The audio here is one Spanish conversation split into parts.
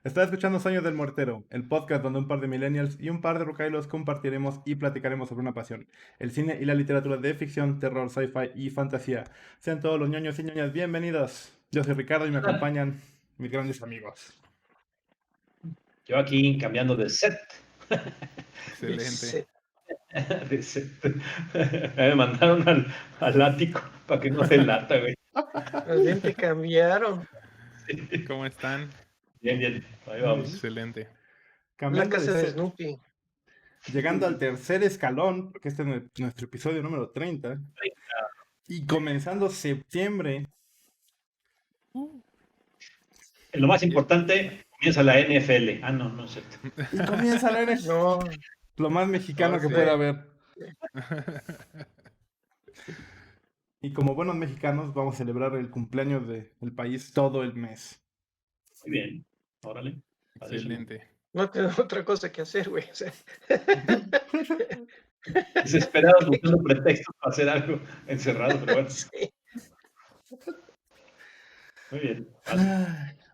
Está escuchando Sueños del Muertero, el podcast donde un par de millennials y un par de rucailos compartiremos y platicaremos sobre una pasión, el cine y la literatura de ficción, terror, sci-fi y fantasía. Sean todos los ñoños y ñoñas bienvenidos. Yo soy Ricardo y me acompañan mis grandes amigos. Yo aquí cambiando de set. Excelente. De set. Me mandaron al ático para que no se lata, güey. Más bien te cambiaron. ¿Cómo están? Bien, bien. Ahí vamos. Excelente. La Cambiando de casa de set, Snoopy. llegando al tercer escalón, porque este es nuestro episodio número 30, y comenzando septiembre. Lo más importante, comienza la NFL. Ah, no, no es cierto. Y comienza la NFL. No, Lo más mexicano Oh, que sí. pueda haber. Y como buenos mexicanos vamos a celebrar el cumpleaños del país todo el mes. Muy bien. Órale. Excelente. no tengo otra cosa que hacer, güey. O sea, Desesperados buscando pretextos para hacer algo encerrado, pero bueno. sí. Muy bien.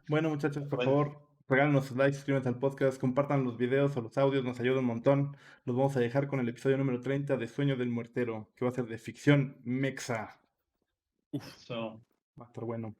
Bueno, muchachos, por Bueno. favor, regálenos sus likes, suscríbanse al podcast, compartan los videos o los audios, nos ayuda un montón. Los vamos a dejar con el episodio número 30 de Sueño del Muertero, que va a ser de ficción mexa. So, Va a estar bueno.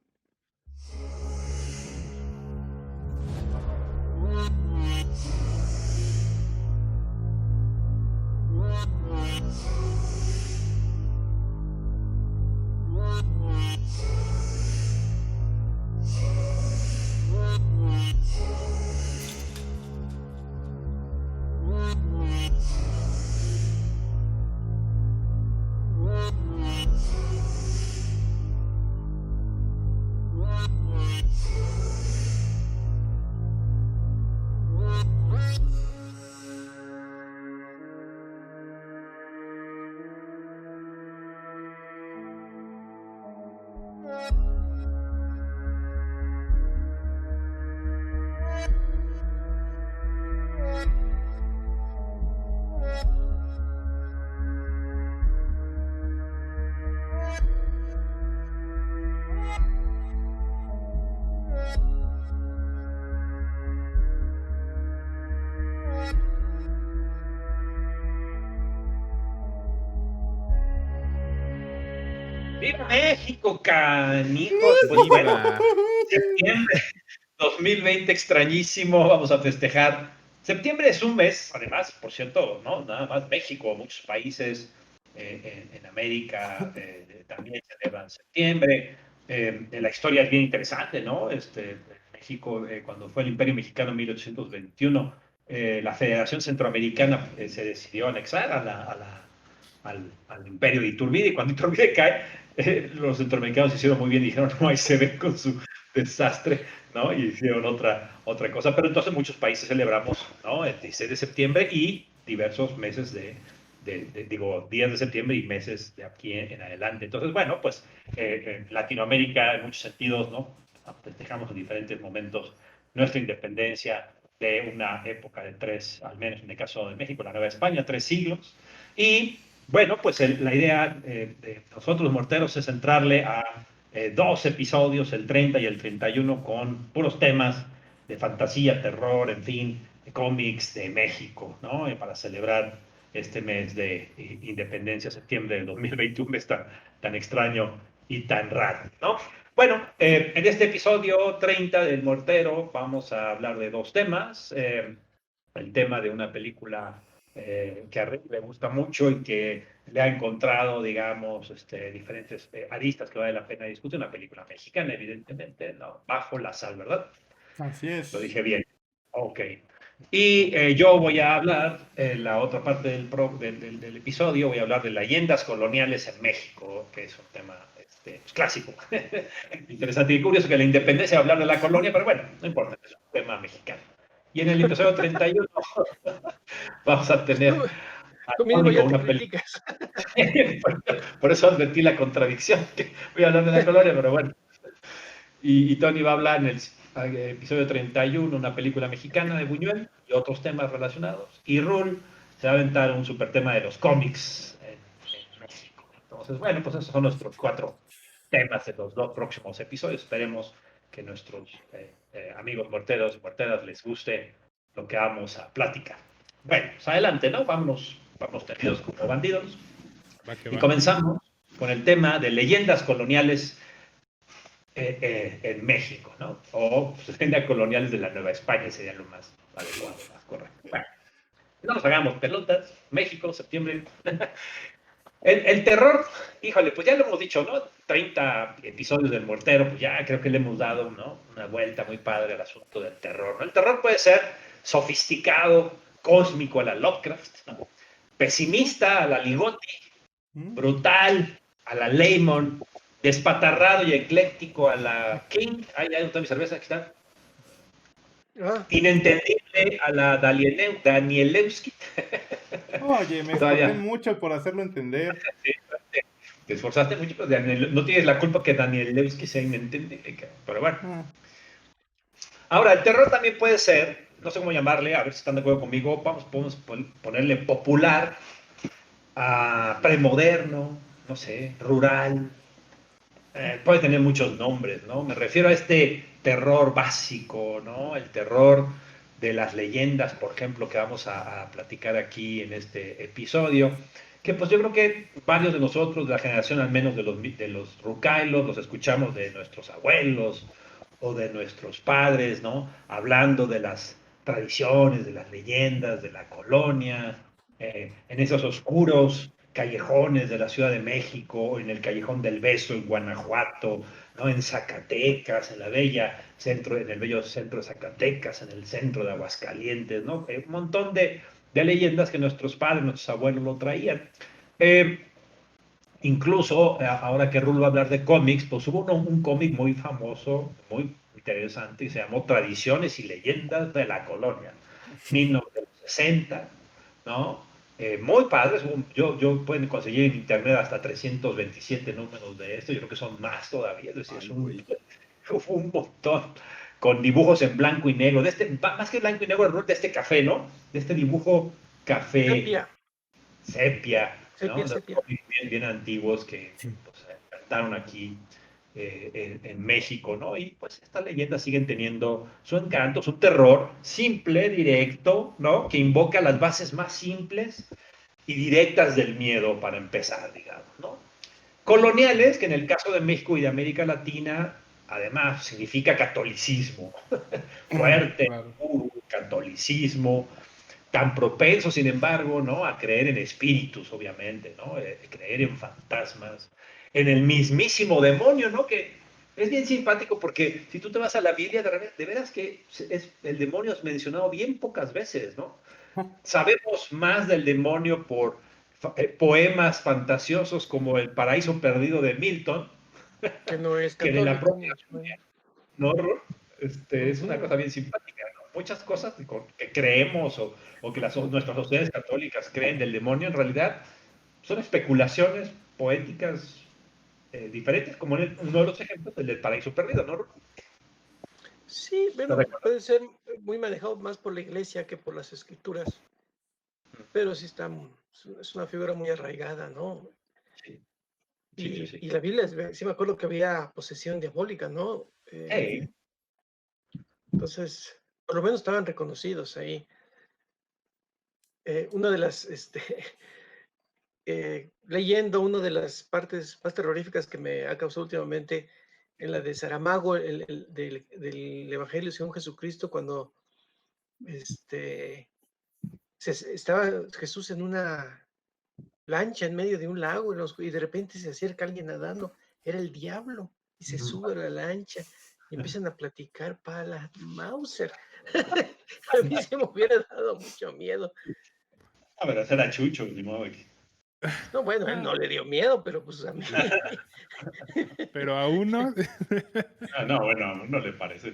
¡Viva México, canijos! Pues bueno, septiembre 2020 extrañísimo, vamos a festejar. Septiembre es un mes, además, por cierto, no nada más México, muchos países en América también celebran septiembre. La historia es bien interesante, ¿no? México, cuando fue el Imperio Mexicano en 1821, la Federación Centroamericana se decidió anexar al Imperio de Iturbide, y cuando Iturbide cae, los centroamericanos hicieron muy bien, dijeron, no, ahí se ven con su desastre, ¿no? Y hicieron otra cosa, pero entonces muchos países celebramos, ¿no? El 16 de septiembre y diversos meses días de septiembre y meses de aquí en adelante. Entonces, bueno, pues en Latinoamérica en muchos sentidos, ¿no? Festejamos en diferentes momentos nuestra independencia de una época de tres, al menos en el caso de México, la Nueva España, 3 siglos. Y bueno, pues la idea de nosotros los morteros es entrarle a 2 episodios, el 30 y el 31, con puros temas de fantasía, terror, en fin, de cómics de México, ¿no? Para celebrar este mes de independencia, septiembre del 2021, un mes tan extraño y tan raro, ¿no? Bueno, en este episodio 30 del Mortero vamos a hablar de 2 temas. El tema de una película que a Rick le gusta mucho y que le ha encontrado, digamos, diferentes aristas que vale la pena discutir. Una película mexicana, evidentemente, ¿no? Bajo la sal, ¿verdad? Así es. Lo dije bien. Ok. Y yo voy a hablar, en la otra parte del episodio, voy a hablar de leyendas coloniales en México, que es un tema pues, clásico. Interesante y curioso que la independencia va a hablar de la colonia, pero bueno, no importa, es un tema mexicano. Y en el episodio 31 vamos a tener Tú mismo ya te una película. criticas. Por eso advertí la contradicción, que voy a hablar de la colonia, pero bueno. Y Tony va a hablar en el episodio 31, una película mexicana de Buñuel y otros temas relacionados. Y Rule se va a aventar un super tema de los cómics en México. Entonces, bueno, pues esos son nuestros 4 temas de los 2 próximos episodios. Esperemos que nuestros amigos morteros y morteras les guste lo que vamos a platicar. Bueno, pues adelante, ¿no? Vamos tendidos como bandidos. Va que Y va. comenzamos con el tema de leyendas coloniales en México, ¿no? O leyendas coloniales de la Nueva España sería lo más adecuado, más correcto. Bueno, no nos hagamos pelotas. México, septiembre. El terror, híjole, pues ya lo hemos dicho, ¿no? 30 episodios del Mortero, pues ya creo que le hemos dado, ¿no? Una vuelta muy padre al asunto del terror, ¿no? El terror puede ser sofisticado, cósmico a la Lovecraft, ¿no? Pesimista a la Ligotti, brutal a la Lemon, despatarrado y ecléctico a la King. Ahí está mi cerveza, aquí está. Inentendible a la Danielewski. Oye, me esforcé mucho por hacerlo entender. Te esforzaste mucho, pero no tienes la culpa que Danielewski sea inentendible, pero bueno. Ahora, el terror también puede ser, no sé cómo llamarle, a ver si están de acuerdo conmigo, podemos ponerle popular, premoderno, no sé, rural, puede tener muchos nombres, ¿no? Me refiero a este terror básico, ¿no? El terror de las leyendas, por ejemplo, que vamos a platicar aquí en este episodio, que pues yo creo que varios de nosotros, de la generación al menos de los rucailos, los escuchamos de nuestros abuelos o de nuestros padres, ¿no? Hablando de las tradiciones, de las leyendas, de la colonia, en esos oscuros callejones de la Ciudad de México, en el Callejón del Beso en Guanajuato, ¿no? En Zacatecas, en en el bello centro de Zacatecas, en el centro de Aguascalientes, ¿no? Un montón de leyendas que nuestros padres, nuestros abuelos lo traían. Incluso, ahora que Rulo va a hablar de cómics, pues hubo un cómic muy famoso, muy interesante, y se llamó Tradiciones y Leyendas de la Colonia, 1960, ¿no? Muy padres, yo pueden conseguir en internet hasta 327 números de esto, yo creo que son más todavía, es decir, un montón, con dibujos en blanco y negro, más que blanco y negro, de este café, ¿no? De este dibujo café, sepia, ¿no? Sepia. Bien antiguos que pues, cantaron aquí en México, ¿no? Y pues estas leyendas siguen teniendo su encanto, su terror simple, directo, ¿no? Que invoca las bases más simples y directas del miedo para empezar, digamos, ¿no? Coloniales, que en el caso de México y de América Latina, además significa catolicismo, fuerte, puro catolicismo, tan propenso, sin embargo, ¿no? A creer en espíritus, obviamente, ¿no? Creer en fantasmas, en el mismísimo demonio, ¿no? Que es bien simpático porque si tú te vas a la Biblia, de veras que el demonio es mencionado bien pocas veces, ¿no? Sabemos más del demonio por poemas fantasiosos como El Paraíso Perdido de Milton, que no es que de la católico. propia Biblia, ¿no? Es una cosa bien simpática, ¿no? Muchas cosas que creemos o que nuestras sociedades católicas creen del demonio, en realidad son especulaciones poéticas diferentes, como uno de los ejemplos, el del Paraíso Perdido, ¿no? Sí, bueno, puede ser muy manejado más por la iglesia que por las escrituras, pero sí es una figura muy arraigada, ¿no? Sí. Y la Biblia, sí me acuerdo que había posesión diabólica, ¿no? Entonces, por lo menos estaban reconocidos ahí. Una de las, leyendo una de las partes más terroríficas que me ha causado últimamente, en la de Saramago, del Evangelio según Jesucristo, cuando estaba Jesús en una lancha en medio de un lago y de repente se acerca alguien nadando, era el diablo, y se sube a la lancha y empiezan a platicar para la Mauser. A mí se me hubiera dado mucho miedo. A ver, era Chucho, ni modo. No, bueno, él no le dio miedo, pero pues a mí. Pero a uno. No, bueno, a uno le parece.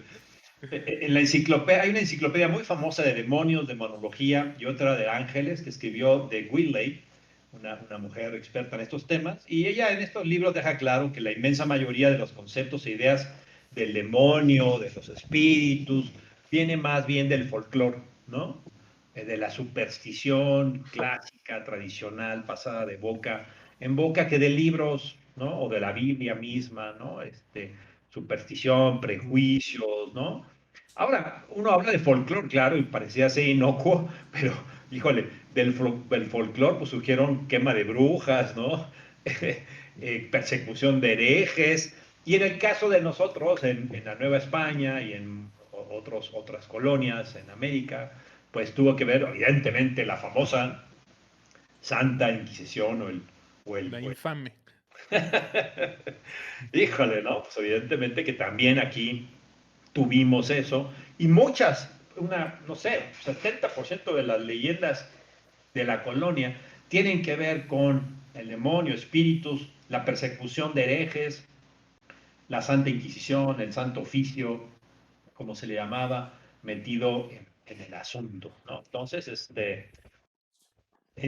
En la enciclopedia, hay una enciclopedia muy famosa de demonios, de demonología y otra de ángeles que escribió de Willey, una mujer experta en estos temas, y ella en estos libros deja claro que la inmensa mayoría de los conceptos e ideas del demonio, de los espíritus, viene más bien del folclore, ¿no? De la superstición clásica, tradicional, pasada de boca en boca, que de libros, ¿no? O de la Biblia misma, ¿no? Superstición, prejuicios, ¿no? Ahora, uno habla de folclore, claro, y parecía así inocuo, pero, híjole, del folclore pues surgieron quema de brujas, ¿no? Persecución de herejes, y en el caso de nosotros, en la Nueva España y en otras colonias en América, pues tuvo que ver, evidentemente, la famosa Santa Inquisición La o el infame. Híjole, ¿no? Pues evidentemente que también aquí tuvimos eso, y no sé, 70% de las leyendas de la colonia tienen que ver con el demonio, espíritus, la persecución de herejes, la Santa Inquisición, el Santo Oficio, como se le llamaba, metido en el asunto, ¿no? Entonces,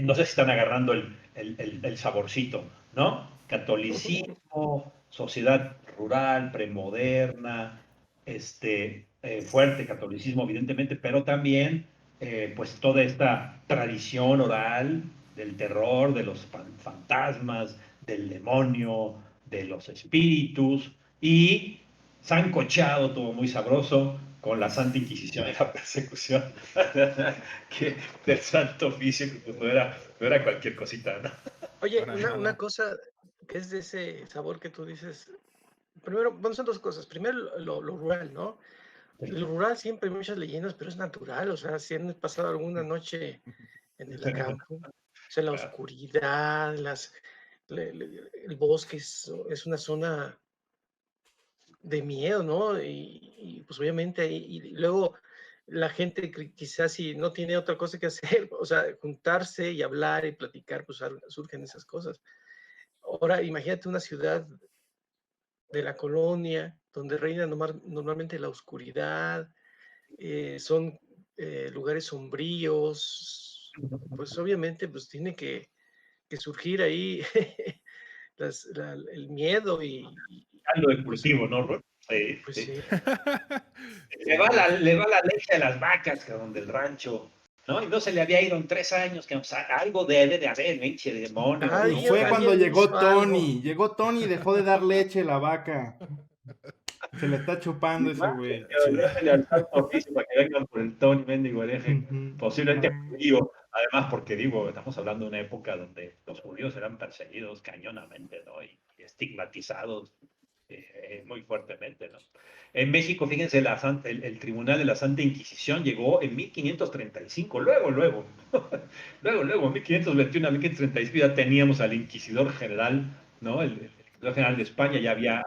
no sé si están agarrando el saborcito, ¿no? Catolicismo, sociedad rural, premoderna, fuerte catolicismo, evidentemente, pero también, pues, toda esta tradición oral del terror, de los fantasmas, del demonio, de los espíritus, y sancochado, todo muy sabroso, con la Santa Inquisición y la persecución del Santo Oficio, que pues no era cualquier cosita, ¿no? Oye, Para una nada. cosa que es de ese sabor que tú dices. Primero, bueno, son dos cosas. Primero, lo rural, ¿no? Lo rural siempre hay muchas leyendas, pero es natural. O sea, si han pasado alguna noche en el campo, o sea, la Claro. oscuridad, el bosque es una zona de miedo, ¿no? Pues obviamente, y luego la gente quizás si no tiene otra cosa que hacer, o sea, juntarse y hablar y platicar, pues surgen esas cosas. Ahora, imagínate una ciudad de la colonia donde reina normalmente la oscuridad, son lugares sombríos, pues obviamente pues tiene que surgir ahí el miedo Caldo de pues, cultivo, ¿no, Ron? Sí, pues sí. sí. Sí, Le va la leche a las vacas, cabrón, del rancho, ¿no? Y no se le había ido en 3 años, que o sea, algo debe de haber, leche de demonio, Y ¿no? Ay, fue cuando alguien llegó hizo algo. Tony. Llegó Tony y dejó de dar leche la vaca. Se le está chupando ese Imagen, güey. que vendrán al Santo Oficio para que vengan por el Tony Mendigo hereje, Ujú. posiblemente mm, judío. Además, porque digo, estamos hablando de una época donde los judíos eran perseguidos cañonamente, ¿no? Y estigmatizados muy fuertemente, ¿no? En México, fíjense, el Tribunal de la Santa Inquisición llegó en 1535, luego, en 1521 a 1535 ya teníamos al Inquisidor General, ¿no? El Inquisidor General de España ya había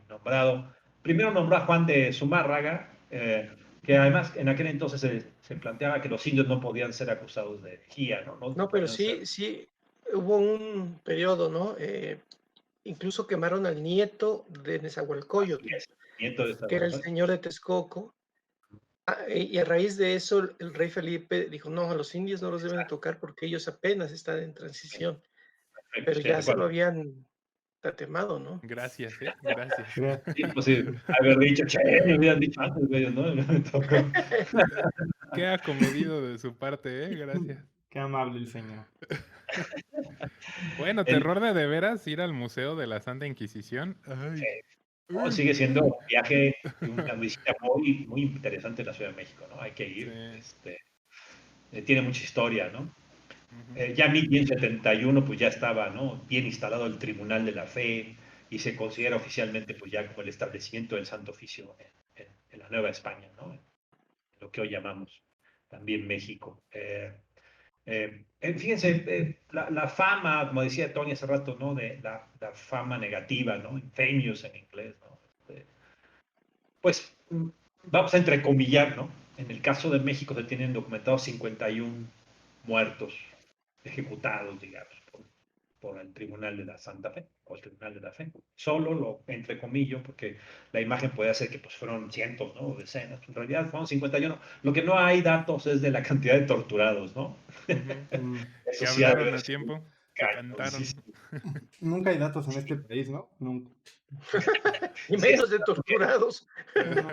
nombrado. Primero nombró a Juan de Zumárraga, que además en aquel entonces se planteaba que los indios no podían ser acusados de herejía, ¿no? No No, pero podían ser sí, hubo un periodo, ¿no? Incluso quemaron al nieto de Nezahualcóyotl, nietos de que era el esta. señor de Texcoco. Y a raíz de eso, el rey Felipe dijo, no, a los indios no los deben de tocar porque ellos apenas están en transición, pero Estoy de ya se lo acuerdo. habían tatemado, ¿no? gracias, gracias. Sí, pues sí, haber dicho, che, me hubieran dicho antes, güey, ¿no? Me tocó. Qué acomedido de su parte, gracias. Qué amable el señor. Bueno, El, terror de veras ir al Museo de la Santa Inquisición. Ay. no, Uy. sigue siendo un viaje y una visita muy, muy interesante en la Ciudad de México, ¿no? Hay que Sí. ir. Tiene mucha historia, ¿no? Ujú. Ya en 1571 pues ya estaba, ¿no? Bien instalado el Tribunal de la Fe y se considera oficialmente pues ya como el establecimiento del Santo Oficio en la Nueva España, ¿no? Lo que hoy llamamos también México. Fíjense, la fama, como decía Tony hace rato, ¿no? De la fama negativa, ¿no? Infamous en inglés, ¿no? Pues vamos a entrecomillar, ¿no? En el caso de México se tienen documentados 51 muertos ejecutados, digamos, por el Tribunal de la Santa Fe o el Tribunal de la Fe. Solo lo entrecomillo porque la imagen puede ser que pues, fueron cientos, ¿no? O decenas. En realidad fueron 51. Lo que no hay datos es de la cantidad de torturados, ¿no? Ujú. Eso Que sí ha de hablaron haber a sido tiempo, que cantaron. cañoncísimo. Nunca hay datos en este país, ¿no? Nunca. Y Sí, menos de torturados. No.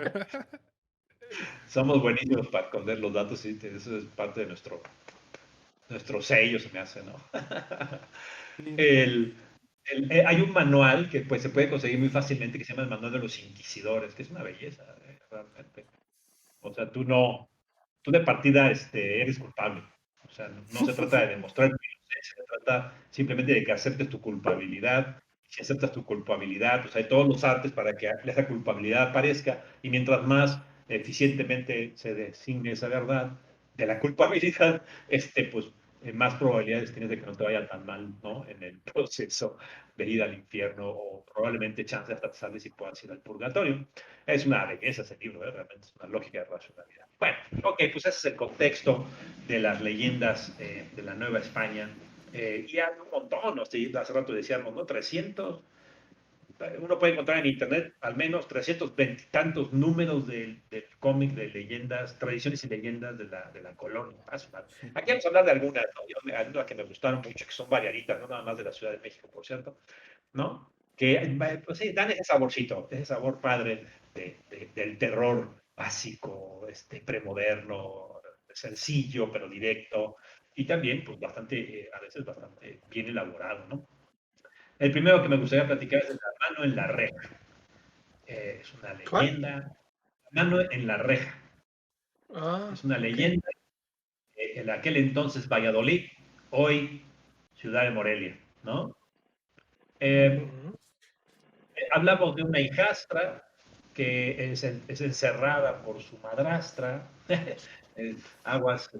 somos buenísimos para esconder los datos, sí, eso es parte de nuestro sello, se me hace, ¿no? Sí. El, hay un manual que pues, se puede conseguir muy fácilmente que se llama el Manual de los Inquisidores, que es una belleza, realmente. O sea, tú de partida eres culpable. O sea, no se trata de demostrar tu inocencia, se trata simplemente de que aceptes tu culpabilidad. Si aceptas tu culpabilidad, pues hay todos los artes para que esa culpabilidad aparezca, y mientras más eficientemente se designe esa verdad de la culpabilidad, pues más probabilidades tienes de que no te vaya tan mal, ¿no? En el proceso de ir al infierno, o probablemente chance hasta te sales y puedas ir al purgatorio. Es una belleza ese libro, realmente es una lógica de racionalidad. Bueno, ok, pues ese es el contexto de las leyendas de la Nueva España. Y hay un montón, ¿no? Hace rato decíamos, ¿no? 300, uno puede encontrar en internet al menos 320 y tantos números del cómic de leyendas, tradiciones y leyendas de la colonia. Aquí vamos a hablar de algunas, ¿no? Algunas que me gustaron mucho, que son variaditas, no nada más de la Ciudad de México, por cierto, ¿no? Que pues, sí, dan ese saborcito, ese sabor padre del terror básico, premoderno, sencillo pero directo, y también pues bastante, a veces bastante bien elaborado, ¿no? El primero que me gustaría platicar es La mano en la reja. Es una ¿Cuál? leyenda. La mano en la reja. Ah, Es una ok. leyenda en aquel entonces Valladolid, hoy Ciudad de Morelia, ¿no? Eh, Ujú. Hablamos de una hijastra que es encerrada por su madrastra, aguas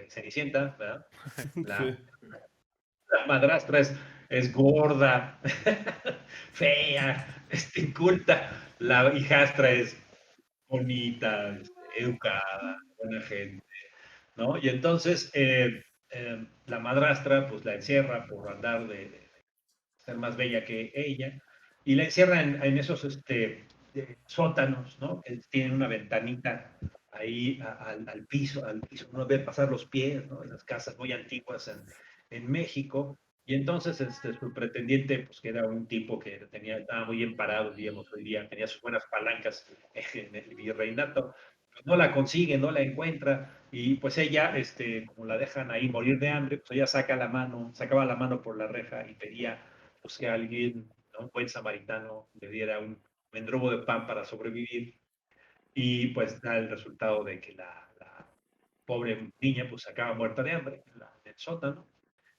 Cenicienta, ¿verdad? La, Sí. la madrastra es gorda, fea, inculta. La hijastra es bonita, educada, buena gente, ¿no? Y entonces la madrastra pues la encierra por andar de ser más bella que ella, y la encierra en esos sótanos, ¿no? Que tienen una ventanita ahí al piso, uno ve pasar los pies, ¿no? En las casas muy antiguas en México. Y entonces su pretendiente, pues que era un tipo que estaba muy bien parado, digamos, hoy día, tenía sus buenas palancas en el virreinato, pues no la consigue, no la encuentra, y pues ella, como la dejan ahí morir de hambre, pues ella sacaba la mano por la reja y pedía pues, que alguien, ¿no? Un buen samaritano, le diera un mendrugo de pan para sobrevivir, y pues da el resultado de que la pobre niña pues acaba muerta de hambre en el sótano,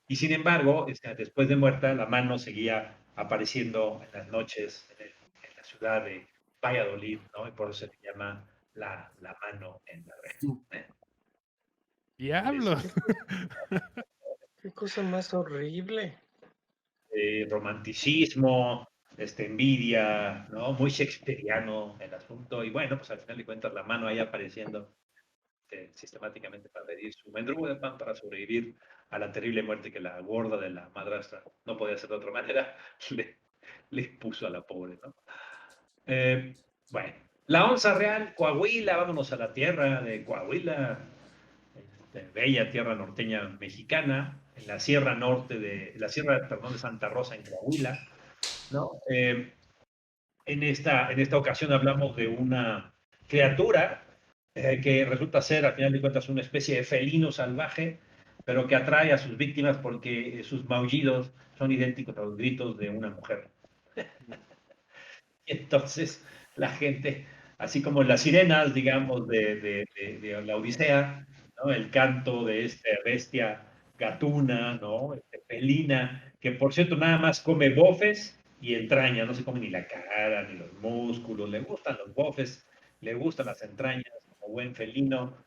y sin embargo, después de muerta, la mano seguía apareciendo en las noches en la ciudad de Valladolid, ¿no? Y por eso se le llama la mano en la reja. ¿Eh? ¡Diablos! Qué cosa más horrible. Romanticismo, envidia, ¿no? Muy shakespeariano el asunto, y bueno, pues al final de cuentas la mano ahí apareciendo sistemáticamente para pedir su mendrugo de pan para sobrevivir a la terrible muerte que la gorda de la madrastra, no podía ser de otra manera, le, le puso a la pobre, ¿no? Bueno, la onza real, Coahuila, vámonos a la tierra de Coahuila, bella tierra norteña mexicana, en la sierra norte la sierra, perdón, de Santa Rosa en Coahuila, ¿no? En esta ocasión hablamos de una criatura que resulta ser, al final de cuentas, una especie de felino salvaje, pero que atrae a sus víctimas porque sus maullidos son idénticos a los gritos de una mujer. Y entonces la gente, así como las sirenas, digamos, de la Odisea, ¿no? El canto de esta bestia gatuna, ¿no? Felina, que por cierto nada más come bofes y entraña, no se come ni la cara, ni los músculos, le gustan los bofes, le gustan las entrañas, como buen felino,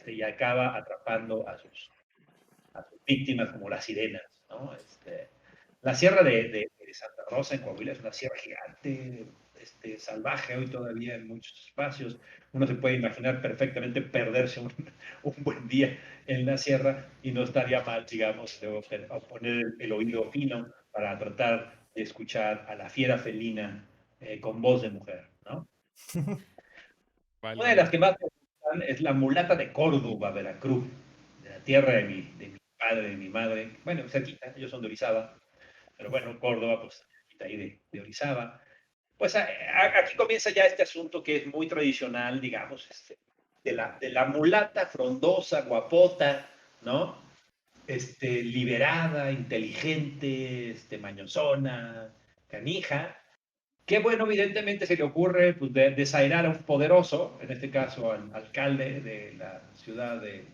y acaba atrapando a sus víctimas como las sirenas, ¿no? La sierra de Santa Rosa en Coahuila es una sierra gigante, salvaje hoy todavía en muchos espacios. Uno se puede imaginar perfectamente perderse un buen día en la sierra y no estaría mal, digamos, poner el oído fino para tratar de escuchar a la fiera felina con voz de mujer, ¿no? Una de las Válgame. que más me gustan es la mulata de Córdoba, Veracruz, de la tierra de mi padre, de mi madre. Bueno, cerquita, ellos son de Orizaba, pero bueno, Córdoba, pues cerquita ahí de Orizaba. Pues aquí comienza ya este asunto que es muy tradicional, digamos, de la mulata frondosa, guapota, ¿no? Liberada, inteligente, mañosona, canija, Que bueno, evidentemente se le ocurre pues, desairar a un poderoso, en este caso al alcalde de la ciudad de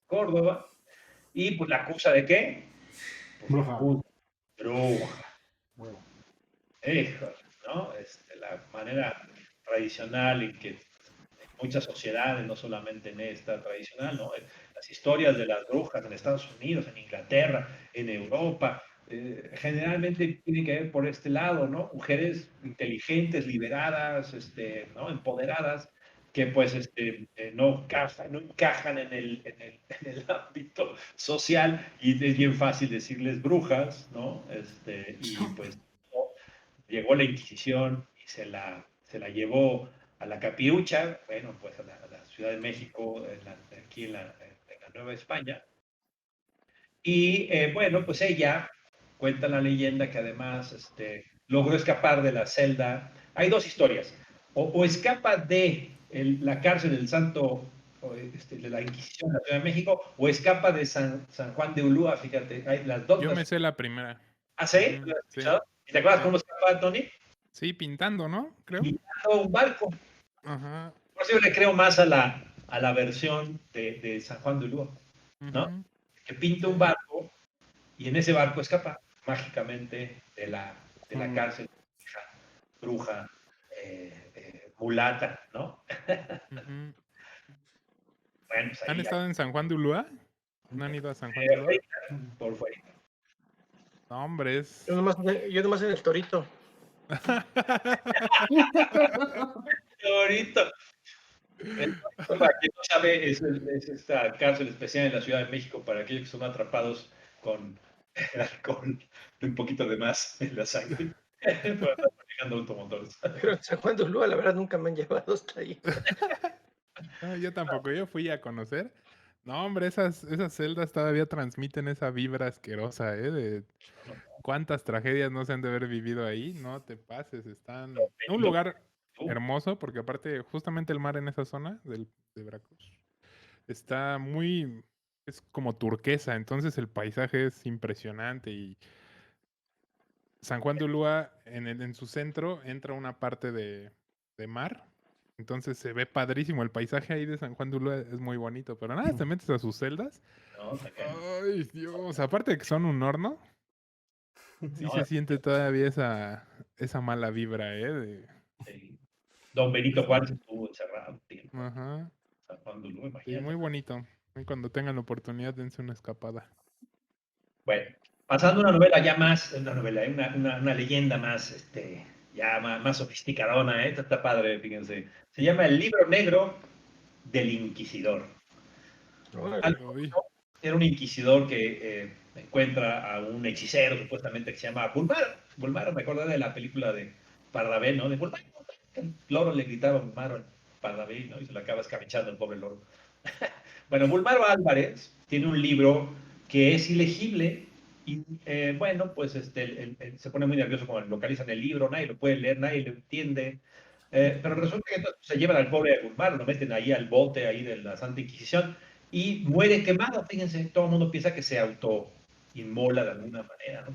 Córdoba, y pues la acusa de qué? Pues la Bruja. acusa de bruja. Híjole, ¿no? La manera tradicional en que en muchas sociedades, no solamente en esta tradicional, ¿no? Las historias de las brujas en Estados Unidos, en Inglaterra, en Europa, generalmente tienen que ver por este lado, ¿no? Mujeres inteligentes, liberadas, ¿no? Empoderadas, que pues no encajan en el ámbito social y es bien fácil decirles brujas, ¿no? Y pues llegó la Inquisición y se la llevó a la Capirucha, bueno, pues a la Ciudad de México, aquí en la Nueva España. Y bueno, pues ella cuenta la leyenda que además logró escapar de la celda. Hay dos historias. O escapa de la cárcel del Santo, de la Inquisición de la Ciudad de México, o escapa de San Juan de Ulúa, fíjate, hay las dos. Yo me sé la primera. ¿Ah, sí? Ujú, ¿Lo has sí, escuchado? ¿Y te acuerdas sí. cómo escapa, Tony? Sí, pintando, ¿no? Creo. Pintando un barco. Ajá. Por eso yo le creo más a la versión de San Juan de Ulúa, ¿no? Ujú, Que pinta un sí. barco y en ese barco escapa mágicamente de la Mm. cárcel, bruja, mulata, ¿no? Ujú. Bueno, pues ¿Han ahí, estado en San Juan de Ulúa? ¿No han ido a San Juan de Ulúa? por fuera. No, hombre, es... Yo nomás en el Torito. Ahorita, para quien no sabe, es esta cárcel especial en la Ciudad de México para aquellos que son atrapados con alcohol, un poquito de más en la sangre, por estar manejando automotores. Pero en San Juan de Ulúa, la verdad, nunca me han llevado hasta ahí. No, yo tampoco, yo fui a conocer. No, hombre, esas celdas todavía transmiten esa vibra asquerosa, ¿eh? De cuántas tragedias no se han de haber vivido ahí. No te pases, están... Un lugar hermoso, porque aparte, justamente el mar en esa zona de Veracruz está muy... Es como turquesa, entonces el paisaje es impresionante y San Juan de Ulúa, en su centro, entra una parte de mar. Entonces se ve padrísimo. El paisaje ahí de San Juan de Ulúa es muy bonito. Pero nada, te metes a sus celdas. No, Ay, Dios. Aparte de que son un horno, sí no, se siente todavía esa mala vibra, ¿eh? Don Benito Juárez estuvo encerrado un tiempo. Ajá. San Juan de Ulúa, Sí, imagínate. muy bonito. Y cuando tengan la oportunidad, dense una escapada. Bueno, pasando a una novela ya más, una leyenda más, ya más sofisticadona, esta está padre, fíjense. Se llama El Libro Negro del Inquisidor. Uy. Era un inquisidor que encuentra a un hechicero, supuestamente, que se llama Bulmaro. Bulmaro, me acordé de la película de Pardavé, ¿no? De Bulmaro. El loro le gritaba a Bulmaro al Pardavé, ¿no? Y se lo acaba escabechando el pobre loro. Bueno, Bulmaro Álvarez tiene un libro que es ilegible y, bueno, pues se pone muy nervioso cuando localizan el libro, nadie lo puede leer, nadie lo entiende. Pero resulta que entonces se llevan al pobre Bulmaro, lo meten ahí al bote ahí de la Santa Inquisición y muere quemado, fíjense, todo el mundo piensa que se autoinmola de alguna manera, ¿no?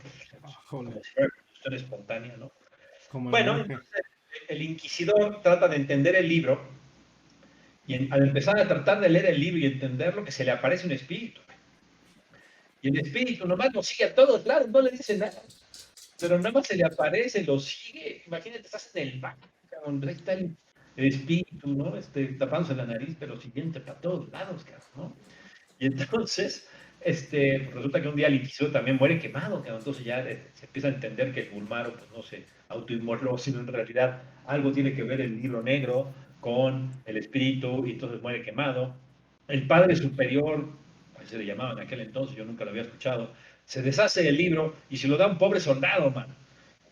Como si fuera combustión espontánea, ¿no? Como el Bueno, monje. entonces el inquisidor trata de entender el libro y al empezar a tratar de leer el libro y entenderlo, que se le aparece un espíritu. Y el espíritu nomás lo sigue a todos lados, no le dice nada. Pero nada más se le aparece, lo sigue. Imagínate, estás en el baño, donde está el espíritu, ¿no? Tapándose la nariz, pero siguiente para todos lados, cabrón, ¿no? Y entonces, resulta que un día el inquisidor también muere quemado, cabrón. Entonces ya se empieza a entender que el Bulmaro, pues no se autoinmoló, sino en realidad algo tiene que ver el libro negro con el espíritu, y entonces muere quemado. El padre superior, así se le llamaba en aquel entonces, yo nunca lo había escuchado, se deshace del libro y se lo da a un pobre soldado, man.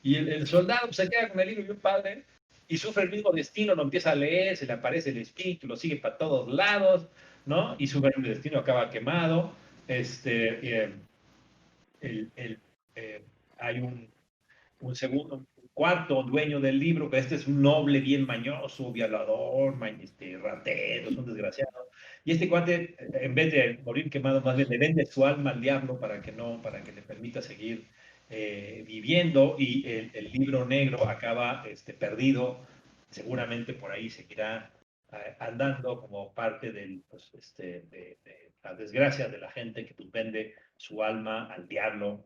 Y el soldado se queda con el libro y un padre y sufre el mismo destino, lo empieza a leer, se le aparece el espíritu, lo sigue para todos lados, ¿no? Y sufre el destino, acaba quemado. Hay un segundo, un cuarto dueño del libro, que es un noble bien mañoso, violador, ratero, es un desgraciado. Y este cuate, en vez de morir quemado, más bien le vende su alma al diablo para que le permita seguir viviendo, y el libro negro acaba perdido. Seguramente por ahí seguirá andando como parte de la desgracia de la gente que pues, vende su alma al diablo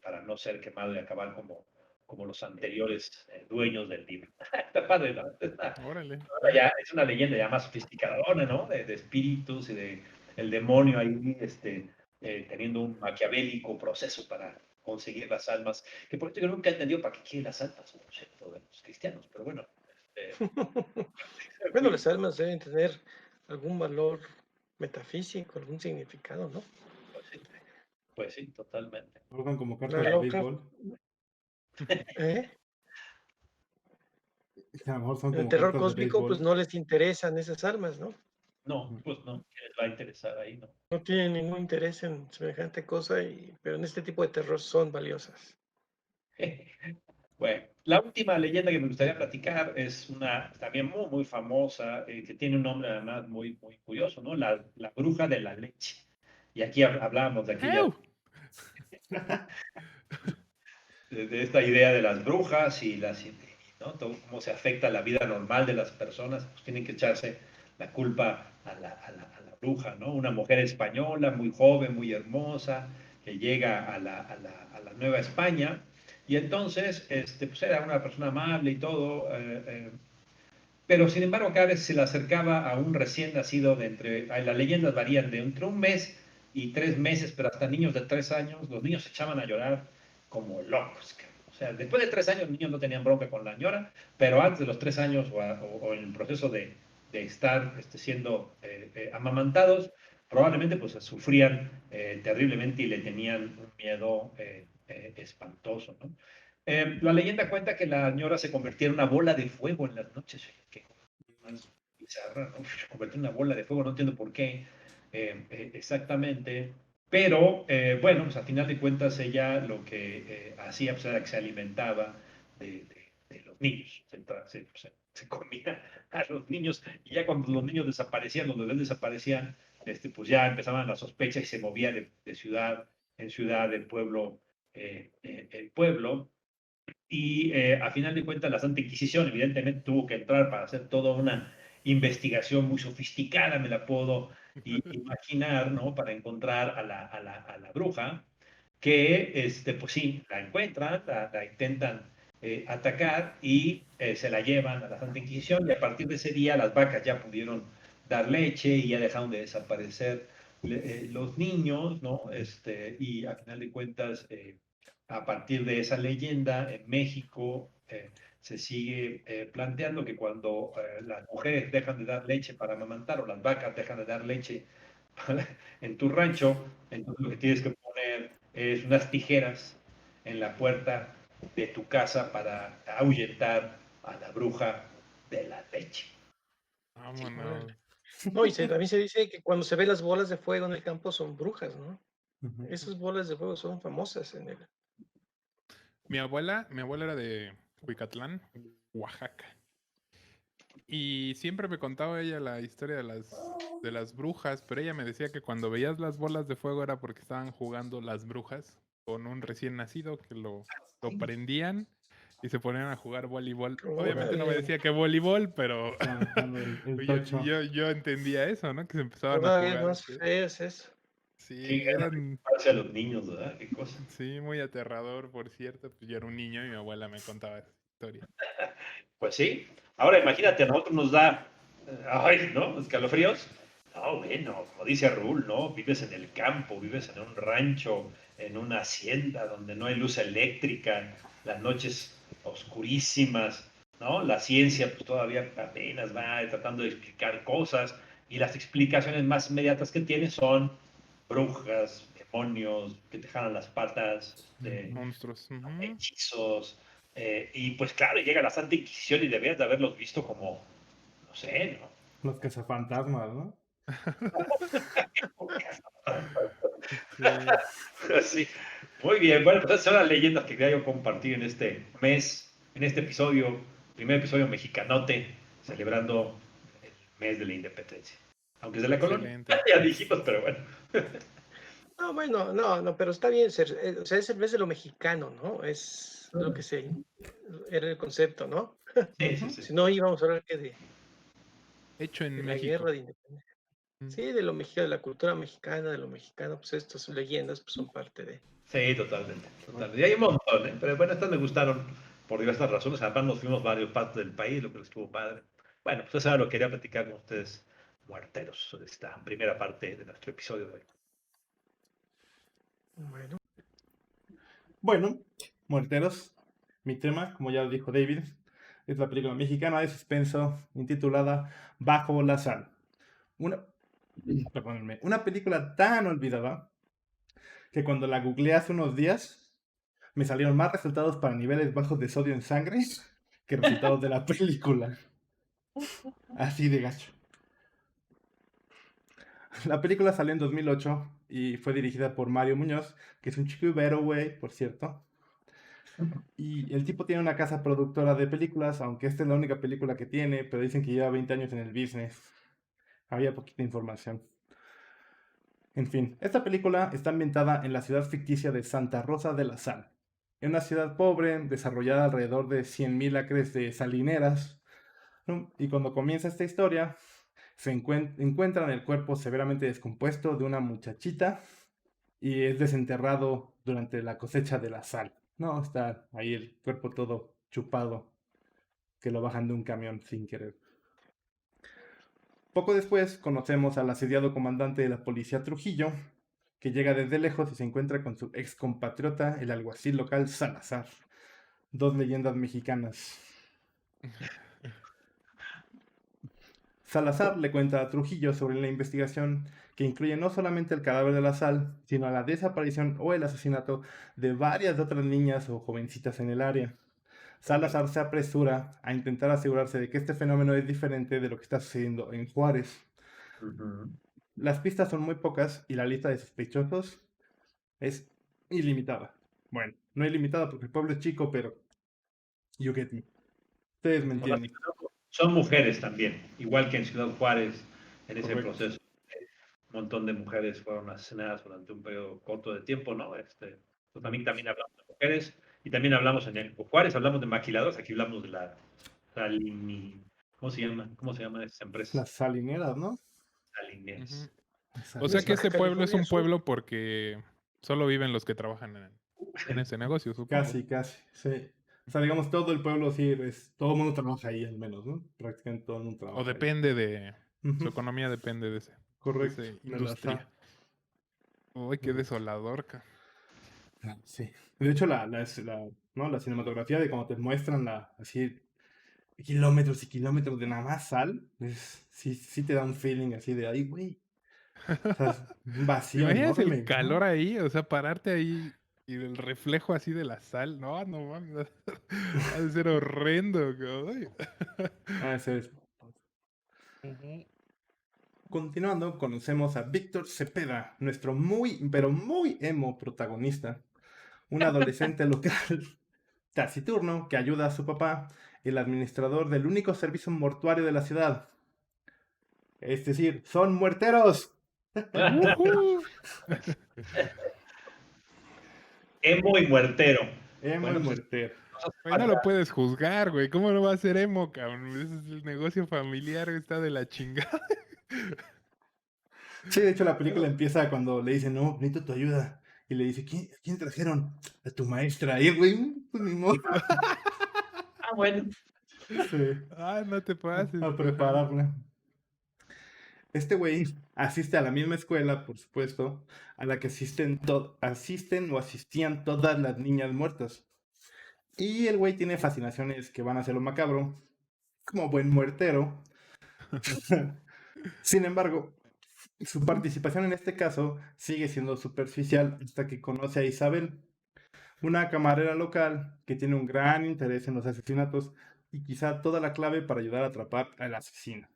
para no ser quemado y acabar como los anteriores dueños del libro. Está padre, ¿no? Órale. Ahora ya es una leyenda ya más sofisticadora, ¿no? De espíritus y de el demonio ahí teniendo un maquiavélico proceso para conseguir las almas. Que por cierto yo nunca he entendido para qué quieren las almas, por cierto, de los cristianos, pero bueno. Bueno, las almas deben tener algún valor metafísico, algún significado, ¿no? Pues sí, totalmente. Juegan como La cartas de loca, béisbol. ¿eh? A lo mejor son En el como terror cartas de cósmico, pues béisbol. no les interesan esas almas, ¿no? No, pues no, ¿qué les va a interesar ahí, no? No tienen ningún interés en semejante cosa, pero en este tipo de terror son valiosas. Bueno, la última leyenda que me gustaría platicar es una también muy, muy famosa, que tiene un nombre además muy, muy curioso, ¿no? La bruja de la leche. Y aquí hablábamos de aquella, ¡Ew! de esta idea de las brujas ¿no? Todo cómo se afecta la vida normal de las personas, pues tienen que echarse la culpa a la bruja, ¿no? Una mujer española muy joven, muy hermosa, que llega a la Nueva España, y entonces pues era una persona amable y todo, pero sin embargo cada vez se le acercaba a un recién nacido las leyendas varían de entre un mes y 3 meses, pero hasta niños de 3 años, los niños se echaban a llorar como locos. O sea, después de 3 años los niños no tenían bronca con la ñora, pero antes de los 3 años o en el proceso de estar siendo amamantados, probablemente pues sufrían terriblemente y le tenían un miedo espantoso, ¿no? La leyenda cuenta que la ñora se convertía en una bola de fuego en las noches. Que más bizarra, ¿no? Se convirtió en una bola de fuego, no entiendo por qué exactamente. Pero bueno, pues a final de cuentas ella lo que hacía pues, era que se alimentaba de los niños. Se comía a los niños, y ya cuando los niños desaparecían, los bebés desaparecían, pues ya empezaban las sospechas y se movía de ciudad en ciudad, de pueblo en pueblo. Y a final de cuentas la Santa Inquisición evidentemente tuvo que entrar para hacer toda una investigación muy sofisticada, me la puedo imaginar, ¿no? Para encontrar a la bruja, que pues sí, la encuentran, la intentan atacar, y se la llevan a la Santa Inquisición, y a partir de ese día las vacas ya pudieron dar leche y ya dejaron de desaparecer los niños, ¿no? Y a final de cuentas a partir de esa leyenda, en México se sigue planteando que cuando las mujeres dejan de dar leche para amamantar, o las vacas dejan de dar leche en tu rancho, entonces lo que tienes que poner es unas tijeras en la puerta de tu casa para ahuyentar a la bruja de la leche. Vámonos. No, y también se dice que cuando se ven las bolas de fuego en el campo son brujas, ¿no? Ujú. Esas bolas de fuego son famosas en el... Mi abuela era de Huicatlán, Oaxaca. Y siempre me contaba ella la historia de las brujas, pero ella me decía que cuando veías las bolas de fuego era porque estaban jugando las brujas con un recién nacido, que lo prendían y se ponían a jugar voleibol. Obviamente no me Órale, decía que voleibol, pero Estaban jugando el yo, tocho. yo entendía eso, ¿no? Que se empezaban a todavía jugar. más feo es eso. Qué Sí, ganas de eran, ocuparse a los niños, ¿verdad? Qué cosa. sí, muy aterrador, por cierto. Pues yo era un niño y mi abuela me contaba esa historia. Pues sí. Ahora imagínate, a nosotros nos da, ay, ¿no? Escalofríos. No, bueno, como dice Raúl, ¿no? Vives en el campo, vives en un rancho, en una hacienda donde no hay luz eléctrica, las noches oscurísimas, ¿no? La ciencia pues todavía apenas va tratando de explicar cosas, y las explicaciones más inmediatas que tiene son brujas, demonios, que te jalan las patas, Monstruos. Ujú. hechizos, y pues claro, llega la Santa Inquisición y deberías de haberlos visto como, no sé, ¿no? Los cazafantasmas, ¿no? Sí. Sí. Muy bien, bueno, pues esas son las leyendas que quería yo compartir en este mes, en este episodio, primer episodio mexicanote, celebrando el mes de la independencia. Aunque es de la colonia. Excelente. Ya dijimos, pero bueno. No, bueno, no, pero está bien ser, o sea, es en vez de lo mexicano, ¿no? Es lo que era el concepto, ¿no? Sí, sí, Ujú. sí. Si no íbamos a hablar que Hecho en de la México. guerra de independencia. Sí, de lo mexicano, de la cultura mexicana, de lo mexicano, pues estas leyendas pues, son parte de. Sí, totalmente, totalmente. Y hay un montón, ¿eh? Pero bueno, estas me gustaron por diversas razones. Además, nos fuimos varios partes del país, lo que estuvo padre. Bueno, pues eso era lo que quería platicar con ustedes, muerteros, de esta primera parte de nuestro episodio de hoy. Bueno, Bueno, Muerteros, mi tema, como ya dijo David, es la película mexicana de suspenso intitulada Bajo la Sal. Perdónenme, una película tan olvidada que cuando la googleé hace unos días me salieron más resultados para niveles bajos de sodio en sangre que resultados de la película. Así de gacho. La película salió en 2008 y fue dirigida por Mario Muñoz, que es un chico ibero, güey, por cierto. Y el tipo tiene una casa productora de películas, aunque esta es la única película que tiene, pero dicen que lleva 20 años en el business. Había poquita información. En fin, esta película está ambientada en la ciudad ficticia de Santa Rosa de la Sal. En una ciudad pobre, desarrollada alrededor de 100.000 acres de salineras. ¿No? Y cuando comienza esta historia, se encuentran el cuerpo severamente descompuesto de una muchachita y es desenterrado durante la cosecha de la sal. No, está ahí el cuerpo todo chupado, que lo bajan de un camión sin querer. Poco después conocemos al asediado comandante de la policía Trujillo, que llega desde lejos y se encuentra con su ex compatriota, el alguacil local Salazar. Dos leyendas mexicanas. Salazar le cuenta a Trujillo sobre la investigación que incluye no solamente el cadáver de la sal, sino la desaparición o el asesinato de varias otras niñas o jovencitas en el área. Salazar se apresura a intentar asegurarse de que este fenómeno es diferente de lo que está sucediendo en Juárez. Las pistas son muy pocas y la lista de sospechosos es ilimitada. Bueno, no ilimitada porque el pueblo es chico, pero you get me. Ustedes me entienden. Son mujeres también, igual que en Ciudad Juárez, en ese Correcto. proceso. Un montón de mujeres fueron asesinadas durante un periodo corto de tiempo, ¿no? Pues también hablamos de mujeres y también hablamos en el Juárez, hablamos de maquiladoras, aquí hablamos de la ¿cómo se llama? ¿Cómo se llama esa empresa? Las salineras, ¿no? Salineras. O sea que Baja ese pueblo es California un Sur. pueblo porque solo viven los que trabajan en ese negocio, supongo. Casi, sí. O sea, digamos, todo el pueblo sí, todo el mundo trabaja ahí al menos, ¿no? Prácticamente todo el mundo trabaja O depende de... ahí. Su Ujú, economía depende de esa correcto. industria. Uy, qué desolador, Sí. De hecho, ¿no? La cinematografía de cómo te muestran así kilómetros y kilómetros de nada más sal, sí te da un feeling así de, ay, güey. O sea, un ¿Te vacío imaginas el enorme, calor ¿no? ahí? O sea, pararte ahí y el reflejo así de la sal. No, no mames. Ha de ser horrendo, cabrón. Ese es. Continuando, conocemos a Víctor Cepeda, nuestro muy, pero muy emo protagonista. Un adolescente local taciturno que ayuda a su papá, el administrador del único servicio mortuario de la ciudad. Es decir, son muerteros. Ujú. Emo y muertero. Emo y Bueno, pues muertero. Güey, no lo puedes juzgar, güey. ¿Cómo no va a ser emo, cabrón? Ese es el negocio familiar, está de la chingada. Sí, de hecho la película empieza cuando le dicen, no, necesito tu ayuda. Y le dice, ¿quién trajeron? A tu maestra. Y el güey, pues ni modo. bueno. Sí, Ah, no te pases. a prepararla. Este güey asiste a la misma escuela, por supuesto, a la que asisten o asistían todas las niñas muertas. Y el güey tiene fascinaciones que van hacia lo macabro, como buen muertero. Sin embargo, su participación en este caso sigue siendo superficial hasta que conoce a Isabel, una camarera local que tiene un gran interés en los asesinatos y quizá toda la clave para ayudar a atrapar al asesino.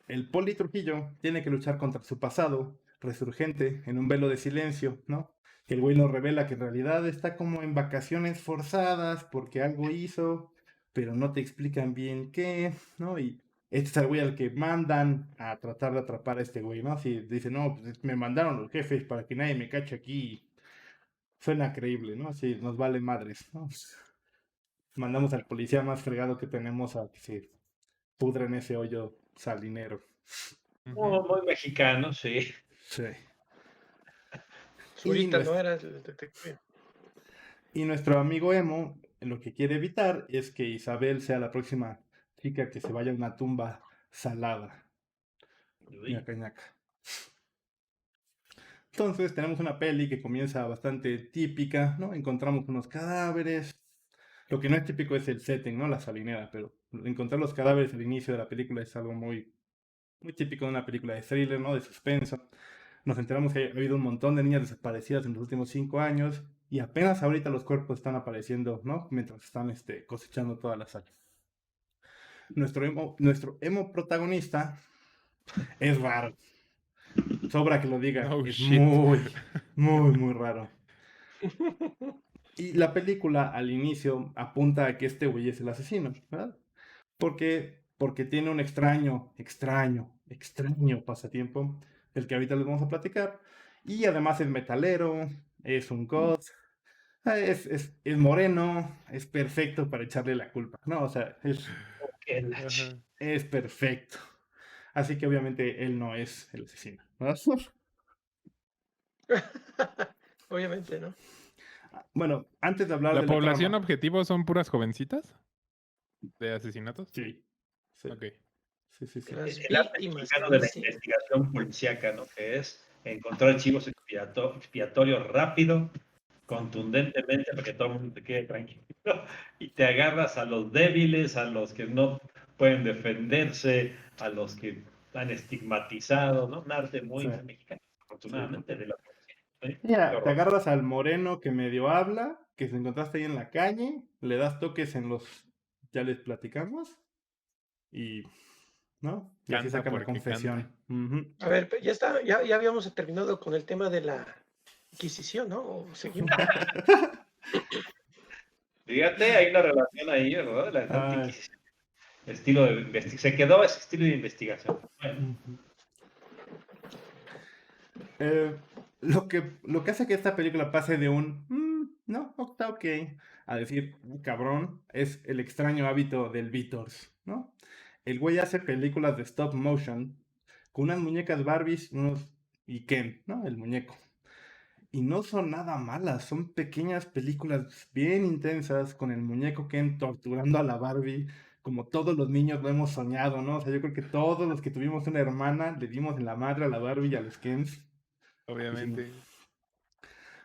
El Poli Trujillo tiene que luchar contra su pasado, resurgente, en un velo de silencio, ¿no? Que el güey nos revela que en realidad está como en vacaciones forzadas porque algo hizo, pero no te explican bien qué, ¿no? Y este es el güey al que mandan a tratar de atrapar a este güey, ¿no? Si dice, no, pues me mandaron los jefes para que nadie me cache aquí. Suena creíble, ¿no? Así nos vale madres, ¿no? Mandamos al policía más fregado que tenemos a que se pudra en ese hoyo salinero. Muy, muy mexicano, sí. Sí. Zurita no era el detective. Y nuestro amigo Emo lo que quiere evitar es que Isabel sea la próxima chica que se vaya a una tumba salada. Uy, Ñaca, ñaca. Entonces tenemos una peli que comienza bastante típica, ¿no? Encontramos unos cadáveres. Lo que no es típico es el setting, ¿no? La salinera, pero encontrar los cadáveres al inicio de la película es algo muy, muy típico de una película de thriller, ¿no? De suspenso. Nos enteramos que ha habido un montón de niñas desaparecidas en los últimos 5 años y apenas ahorita los cuerpos están apareciendo, ¿no? Mientras están cosechando toda la sal. Nuestro emo protagonista es raro. Sobra que lo diga. No Es shit. muy, muy, muy raro. Y la película al inicio apunta a que este güey es el asesino, ¿verdad? Porque tiene un extraño pasatiempo, del que ahorita les vamos a platicar. Y además es metalero, es un god, es moreno, es perfecto para echarle la culpa, ¿no? O sea, qué la Ajá. es perfecto. Así que obviamente él no es el asesino, ¿verdad? Obviamente, ¿no? Bueno, antes de hablar ¿La de la población trama. objetivo son puras jovencitas de asesinatos? Sí, sí, Ok. sí. Las el arte víctimas, mexicano te de la dicen. investigación policíaca, ¿no? Que es encontrar chivos expiatorios rápido, contundentemente, para que todo el mundo te quede tranquilo, y te agarras a los débiles, a los que no pueden defenderse, a los que están estigmatizados, ¿no? Un arte muy Sí, mexicano, sí. afortunadamente, de la policía. ¿Sí? Qué Mira, te horror. agarras al moreno que medio habla, que se encontraste ahí en la calle, le das toques en los, ya les platicamos, y, ¿no? Y así Canta sacan la porque canta. confesión. Ujú. A ver, ya está, ya habíamos terminado con el tema de la Inquisición, ¿no? ¿O seguimos? Fíjate, hay una relación ahí, ¿verdad? La Santa Ay, Inquisición. Estilo de se quedó ese estilo de investigación. Bueno, ujú. Eh, lo que hace que esta película pase de un, no, está ok, a decir, cabrón, es el extraño hábito del Vitors, ¿no? El güey hace películas de stop motion con unas muñecas Barbies y Ken, ¿no? El muñeco. Y no son nada malas, son pequeñas películas bien intensas con el muñeco Ken torturando a la Barbie, como todos los niños lo hemos soñado, ¿no? O sea, yo creo que todos los que tuvimos una hermana le dimos en la madre a la Barbie y a los Kens. Dijimos, Obviamente.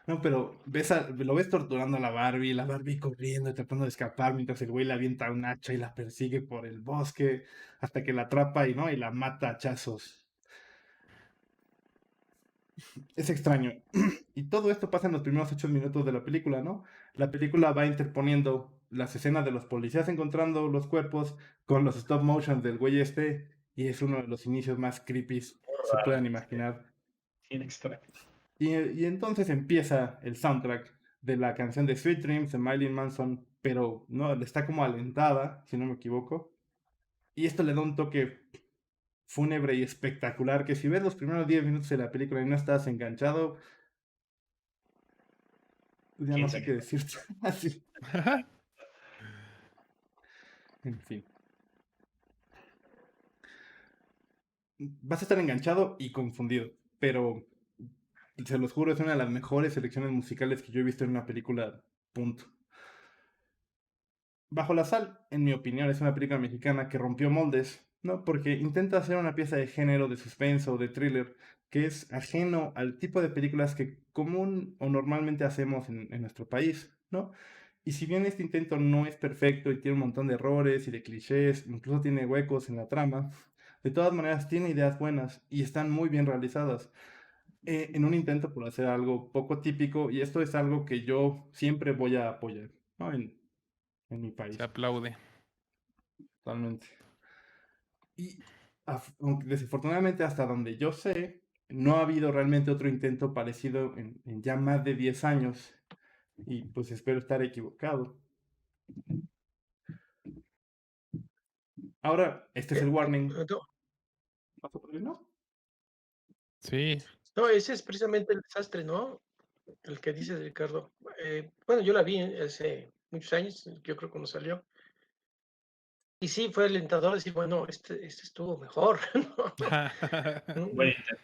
no, pero lo ves torturando a la Barbie corriendo, tratando de escapar, mientras el güey le avienta un hacha y la persigue por el bosque, hasta que la atrapa y, ¿no? Y la mata a hachazos. Es extraño. Y todo esto pasa en los primeros 8 minutos de la película, ¿no? La película va interponiendo las escenas de los policías encontrando los cuerpos con los stop motion del güey y es uno de los inicios más creepy se puedan imaginar. bien extraño. Y entonces empieza el soundtrack de la canción de Sweet Dreams de Marilyn Manson, pero no, está como alentada, si no me equivoco. Y esto le da un toque fúnebre y espectacular que si ves los primeros 10 minutos de la película y no estás enganchado, pues ya no ¿Quién sé sabe qué qué? decirte. Así. En fin. Vas a estar enganchado y confundido, pero se los juro, es una de las mejores selecciones musicales que yo he visto en una película. Punto. Bajo la sal, en mi opinión, es una película mexicana que rompió moldes, ¿no? Porque intenta hacer una pieza de género, de suspenso, de thriller, que es ajeno al tipo de películas que común o normalmente hacemos en nuestro país, ¿no? Y si bien este intento no es perfecto y tiene un montón de errores y de clichés, incluso tiene huecos en la trama, de todas maneras tiene ideas buenas y están muy bien realizadas. En un intento por hacer algo poco típico, y esto es algo que yo siempre voy a apoyar, ¿no? En mi Se país, aplaude. totalmente. Y aunque desafortunadamente hasta donde yo sé, no ha habido realmente otro intento parecido en ya más de 10 años. Y pues espero estar equivocado. Ahora, este es el warning. No, ¿Vas a poner, no? Sí. no, ese es precisamente el desastre, ¿no? El que dice Ricardo. Bueno, yo la vi hace muchos años, yo creo cuando salió. Y sí, fue alentador decir, bueno, este estuvo mejor, ¿no? Buen intento,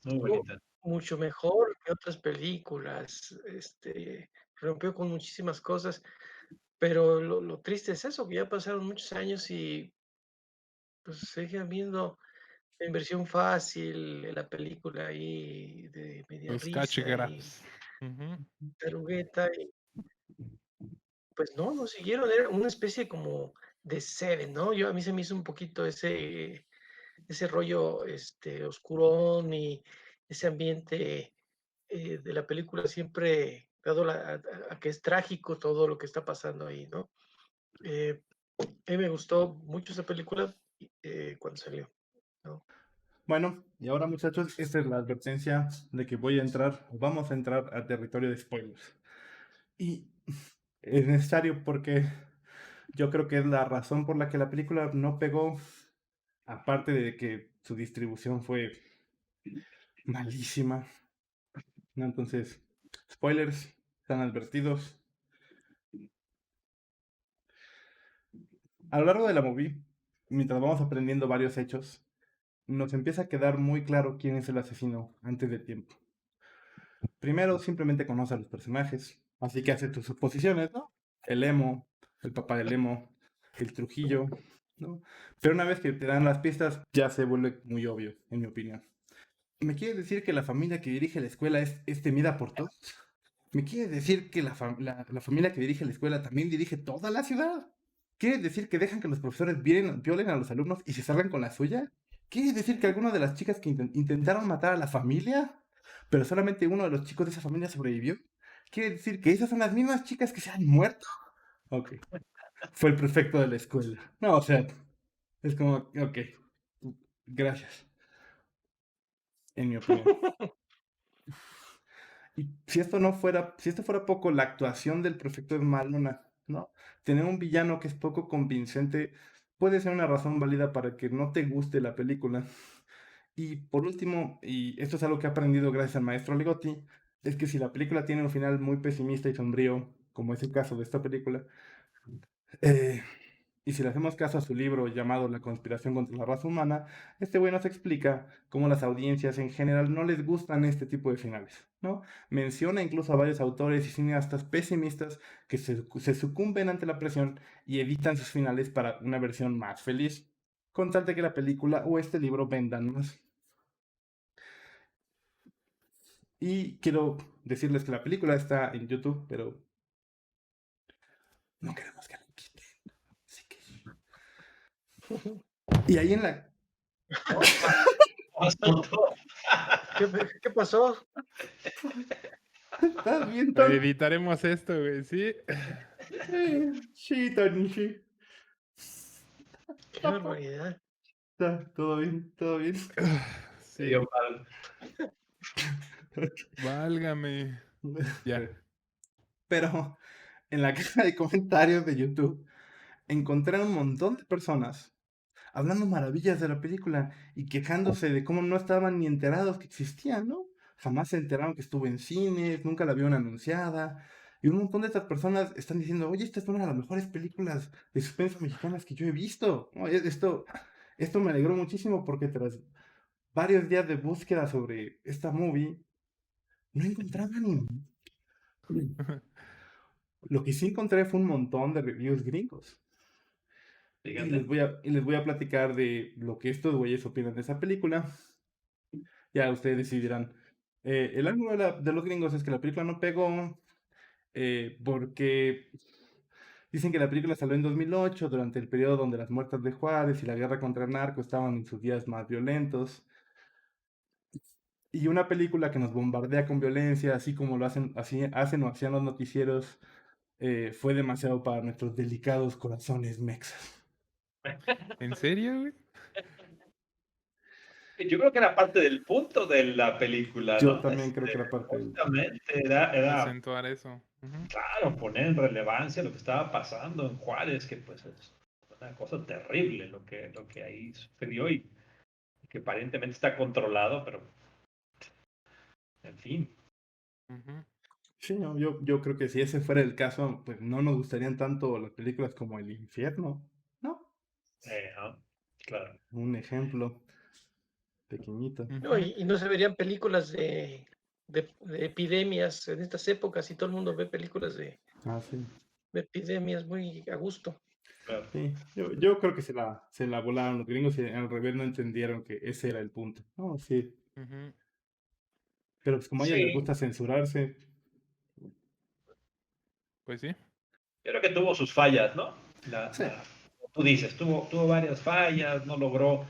muy buen Estuvo intento. mucho mejor que otras películas, rompió con muchísimas cosas, pero lo triste es eso, que ya pasaron muchos años y, pues, sigue habiendo en versión fácil, la película ahí de media Los risa y cachigrafs. Ujú. tarugueta y, pues no siguieron, era una especie como de Seven, ¿no? A mí se me hizo un poquito ese rollo, oscurón y ese ambiente, de la película siempre dado a que es trágico todo lo que está pasando ahí, ¿no? A mí me gustó mucho esa película, cuando salió, ¿no? Bueno, y ahora muchachos, esta es la advertencia de que vamos a entrar a territorio de spoilers. Y es necesario porque yo creo que es la razón por la que la película no pegó, aparte de que su distribución fue malísima, ¿no? Entonces, spoilers, están advertidos. A lo largo de la movie, mientras vamos aprendiendo varios hechos, nos empieza a quedar muy claro quién es el asesino antes de tiempo. Primero, simplemente conoce a los personajes, así que hace tus suposiciones, ¿no? El emo, el papá del emo, el Trujillo, ¿no? Pero una vez que te dan las pistas, ya se vuelve muy obvio, en mi opinión. ¿Me quieres decir que la familia que dirige la escuela es temida por todos? ¿Me quieres decir que la familia que dirige la escuela también dirige toda la ciudad? ¿Quieres decir que dejan que los profesores violen a los alumnos y se salgan con la suya? ¿Quieres decir que alguna de las chicas que intentaron matar a la familia, pero solamente uno de los chicos de esa familia sobrevivió? ¿Quiere decir que esas son las mismas chicas que se han muerto? Ok, fue el prefecto de la escuela. No, o sea, es como, ok, gracias, en mi opinión. Y si esto fuera poco, la actuación del prefecto es malona, ¿no? Tener un villano que es poco convincente puede ser una razón válida para que no te guste la película. Y por último, y esto es algo que he aprendido gracias al maestro Ligotti, es que si la película tiene un final muy pesimista y sombrío, como es el caso de esta película, eh, y si le hacemos caso a su libro llamado La conspiración contra la raza humana, este güey nos explica cómo las audiencias en general no les gustan este tipo de finales, ¿no? Menciona incluso a varios autores y cineastas pesimistas que se sucumben ante la presión y editan sus finales para una versión más feliz, con tal de que la película o este libro vendan más. Y quiero decirles que la película está en YouTube, pero no queremos que la quiten. Así que... Y ahí en la... ¿Qué pasó? ¿Estás bien, Tony? Editaremos esto, güey, sí. Sí, Tony, sí. Qué barbaridad. Está todo bien, todo bien. Se Sí, dio mal. válgame. Ya. Pero en la caja de comentarios de YouTube encontré un montón de personas hablando maravillas de la película y quejándose de cómo no estaban ni enterados que existía, ¿no? Jamás se enteraron que estuvo en cines, nunca la vieron anunciada. Y un montón de estas personas están diciendo, oye, esta es una de las mejores películas de suspenso mexicanas que yo he visto. No, esto me alegró muchísimo porque tras varios días de búsqueda sobre esta movie, no encontraba ni... Lo que sí encontré fue un montón de reviews gringos. Fíjate. Y les voy a platicar de lo que estos güeyes opinan de esa película. Ya ustedes decidirán. El ángulo de los gringos es que la película no pegó porque dicen que la película salió en 2008, durante el periodo donde las muertes de Juárez y la guerra contra el narco estaban en sus días más violentos. Y una película que nos bombardea con violencia, así como lo hacen o hacían los noticieros, fue demasiado para nuestros delicados corazones mexas. ¿En serio, güey? Yo creo que era parte del punto de la película, Yo ¿no? también creo que era parte Justamente era Acentuar eso. Ujú. claro, poner en relevancia lo que estaba pasando en Juárez, que pues Una cosa terrible lo que ahí sucedió y que aparentemente está controlado, pero en fin. Ujú. Sí, no, yo creo que si ese fuera el caso, pues no nos gustarían tanto las películas como El Infierno, ¿no? Claro. Un ejemplo pequeñito. No, Ujú. y no se verían películas de epidemias en estas épocas y todo el mundo ve películas Ah, sí. de epidemias muy a gusto. Claro. Sí, yo creo que se la volaron los gringos y al revés no entendieron que ese era el punto. No, sí. Ujú. Pero pues como a ellos les Sí, gusta censurarse, Pues sí. yo creo que tuvo sus fallas, ¿no? sí, Como tú dices, tuvo varias fallas, no logró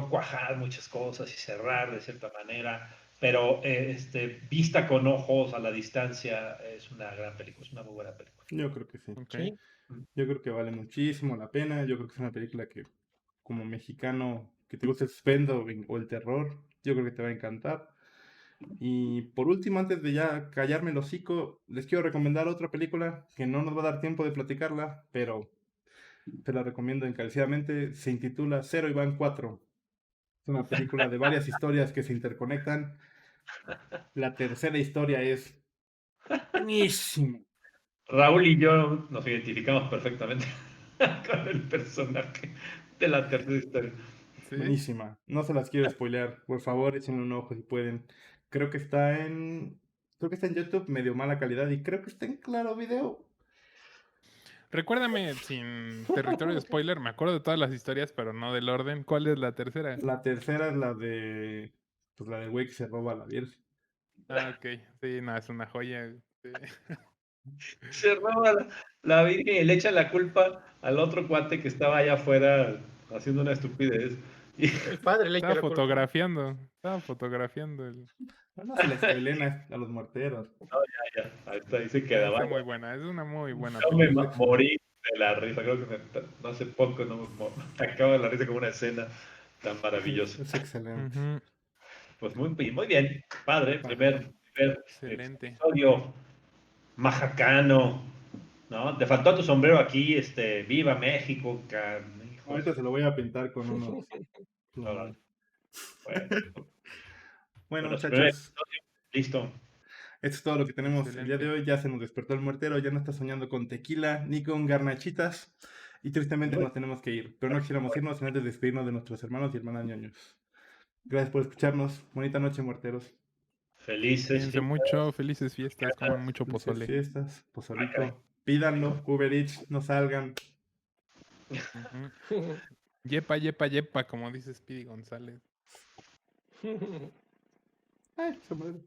cuajar muchas cosas y cerrar de cierta manera, pero vista con ojos a la distancia es una gran película, es una muy buena película. yo creo que sí. Ok. Sí. Yo creo que vale muchísimo la pena. Yo creo que es una película que, como mexicano, que te gusta el suspenso o el terror, yo creo que te va a encantar. Y por último, antes de ya callarme el hocico, les quiero recomendar otra película que no nos va a dar tiempo de platicarla, pero te la recomiendo encarecidamente. Se intitula Zero y Van 4. Es una película de varias historias que se interconectan. La tercera historia es buenísima. Raúl y yo nos identificamos perfectamente con el personaje de la tercera historia. Sí. Buenísima. No se las quiero spoilear. Por favor, échenle un ojo si pueden. Creo que está en. Creo que está en YouTube, medio mala calidad. Y creo que está en Claro Video. Recuérdame, sin territorio de spoiler, me acuerdo de todas las historias, pero no del orden. ¿Cuál es la tercera? La tercera es la de. Pues la del güey que se roba a la Virgen. Ah, ok. Sí, no, es una joya. Sí. Se roba la Virgen y le echa la culpa al otro cuate que estaba allá afuera haciendo una estupidez. Y El padre le echa la culpa. Estaba fotografiando el... No se la spoileen a los morteros. ya, ahí se Ah, queda. está Vaya. muy buena, es una muy buena Yo me película. morí de la risa. Creo que no hace poco no me acaba de la risa con una escena tan maravillosa. Es excelente. Ujú. Pues muy bien, padre. Padre. Primer Excelente. episodio majacano, ¿no? Te faltó tu sombrero aquí, viva México, hijo de Ahorita se lo voy a pintar con unos Órale. plumones. Bueno, Bueno, bueno, su primer muchachos, episodio, listo. esto es todo lo que tenemos el día de Excelente. hoy. Ya se nos despertó el muertero, ya no está soñando con tequila ni con garnachitas. Y tristemente Muy nos tenemos que ir. Pero no quisiéramos irnos sin antes despedirnos de nuestros hermanos y hermanas ñoños. Gracias por escucharnos. Bonita noche, muerteros. Felices Cuídense mucho, felices fiestas, coman fiestas. mucho Felices pozole. fiestas, Ay, caray. pozolito. Pídanlo, Uber Eats, no salgan. Ujú. Yepa, yepa, yepa, como dice Speedy González. Ay, se muere.